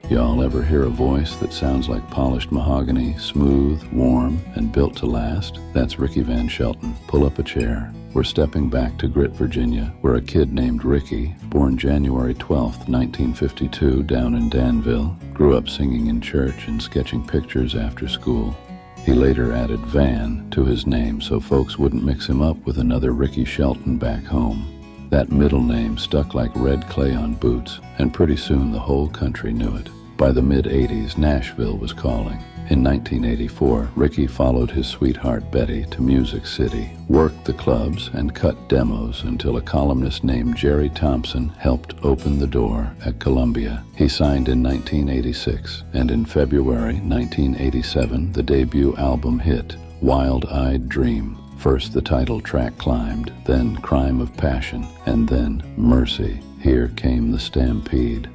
Y'all ever hear a voice that sounds like polished mahogany, smooth, warm, and built to last? That's Ricky Van Shelton. Pull up a chair. We're stepping back to Grit, Virginia, where a kid named Ricky, born January 12, 1952, down in Danville, grew up singing in church and sketching pictures after school. He later added Van to his name so folks wouldn't mix him up with another Ricky Shelton back home. That middle name stuck like red clay on boots, and pretty soon the whole country knew it. By the mid-'80s, Nashville was calling. In 1984, Ricky followed his sweetheart Bettye to Music City, worked the clubs, and cut demos until a columnist named Jerry Thompson helped open the door at Columbia. He signed in 1986, and in February 1987, the debut album hit, Wild-Eyed Dream. First the title track climbed, then Crime of Passion, and then Mercy. Here came the stampede.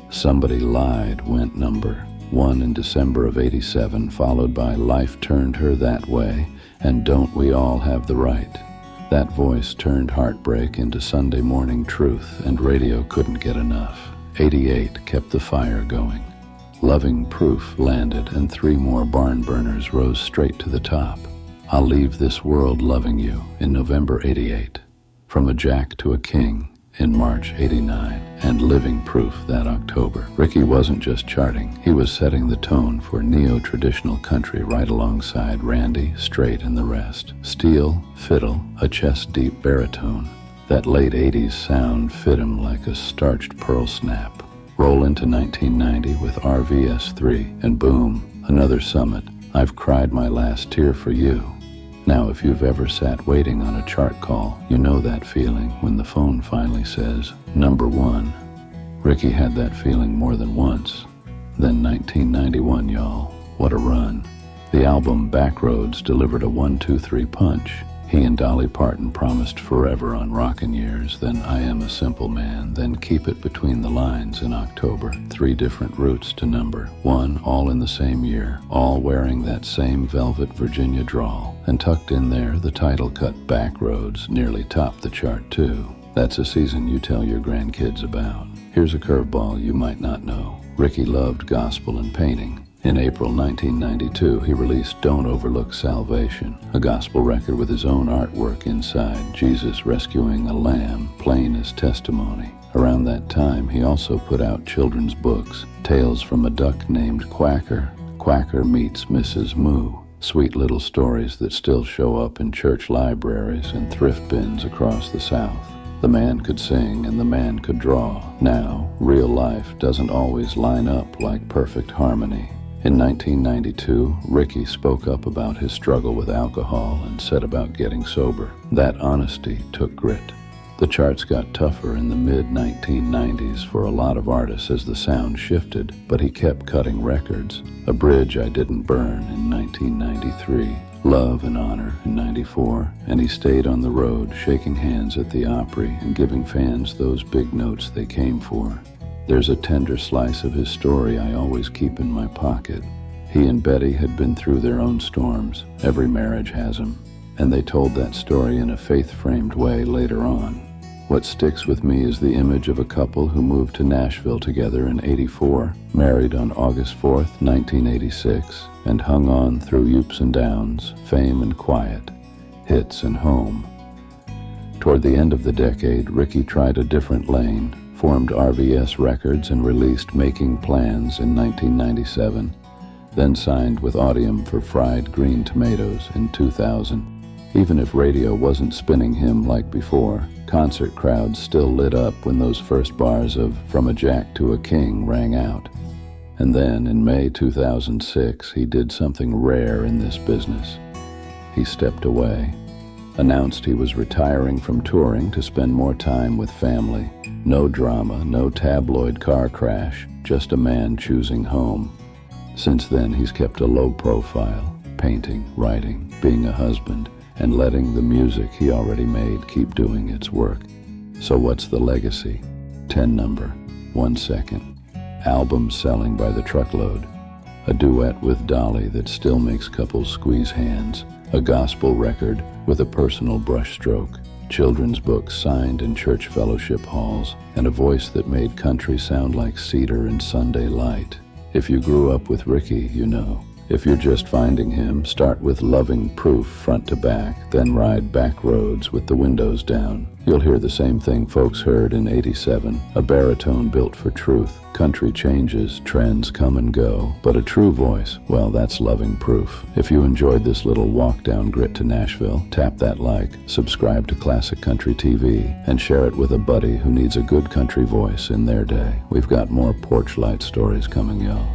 Somebody Lied went number 1 in December of '87, followed by Life Turned Her That Way and Don't We All Have the Right. That voice turned heartbreak into Sunday morning truth, and radio couldn't get enough. '88 kept the fire going. Loving Proof landed, and 3 more barn burners rose straight to the top. I'll Leave This World Loving You in November '88. From a Jack to a King in March '89, and Living Proof that October. Ricky wasn't just charting, he was setting the tone for neo-traditional country right alongside Randy, Strait, and the rest. Steel, fiddle, a chest-deep baritone. That late '80s sound fit him like a starched pearl snap. Roll into 1990 with RVS3, and boom, another summit. I've Cried My Last Tear for You. Now, if you've ever sat waiting on a chart call, you know that feeling when the phone finally says, number 1. Ricky had that feeling more than once. Then 1991, y'all. What a run. The album Backroads delivered a 1-2-3 punch. He and Dolly Parton promised forever on Rockin' Years, then I Am a Simple Man, then Keep It Between the Lines in October. 3 different routes to number 1, all in the same year, all wearing that same velvet Virginia drawl. And tucked in there, the title cut Backroads nearly topped the chart too. That's a season you tell your grandkids about. Here's a curveball you might not know. Ricky loved gospel and painting. In April 1992, he released Don't Overlook Salvation, a gospel record with his own artwork inside, Jesus rescuing a lamb, plain as testimony. Around that time, he also put out children's books, Tales from a Duck Named Quacker, Quacker Meets Mrs. Moo, sweet little stories that still show up in church libraries and thrift bins across the South. The man could sing and the man could draw. Now, real life doesn't always line up like perfect harmony. In 1992, Ricky spoke up about his struggle with alcohol and set about getting sober. That honesty took grit. The charts got tougher in the mid-1990s for a lot of artists as the sound shifted, but he kept cutting records. A Bridge I Didn't Burn in 1993, Love and Honor in '94, and he stayed on the road, shaking hands at the Opry and giving fans those big notes they came for. There's a tender slice of his story I always keep in my pocket. He and Bettye had been through their own storms. Every marriage has them. And they told that story in a faith-framed way later on. What sticks with me is the image of a couple who moved to Nashville together in '84, married on August 4th, 1986, and hung on through ups and downs, fame and quiet, hits and home. Toward the end of the decade, Ricky tried a different lane, formed RVS Records and released Making Plans in 1997, then signed with Audium for Fried Green Tomatoes in 2000. Even if radio wasn't spinning him like before, concert crowds still lit up when those first bars of From a Jack to a King rang out. And then, in May 2006, he did something rare in this business. He stepped away, announced he was retiring from touring to spend more time with family. No drama, no tabloid car crash, just a man choosing home. Since then, he's kept a low profile, painting, writing, being a husband, and letting the music he already made keep doing its work. So what's the legacy? 10 number, 1 second. Album selling by the truckload. A duet with Dolly that still makes couples squeeze hands. A gospel record with a personal brushstroke. children's books signed in church fellowship halls, and a voice that made country sound like cedar and Sunday light. If you grew up with Ricky, you know. If you're just finding him, start with Loving Proof front to back, then ride Backroads with the windows down. You'll hear the same thing folks heard in '87, a baritone built for truth. Country changes, trends come and go, but a true voice, well, that's Loving Proof. If you enjoyed this little walk down Grit to Nashville, tap that like, subscribe to Classic Country TV, and share it with a buddy who needs a good country voice in their day. We've got more porch light stories coming, y'all.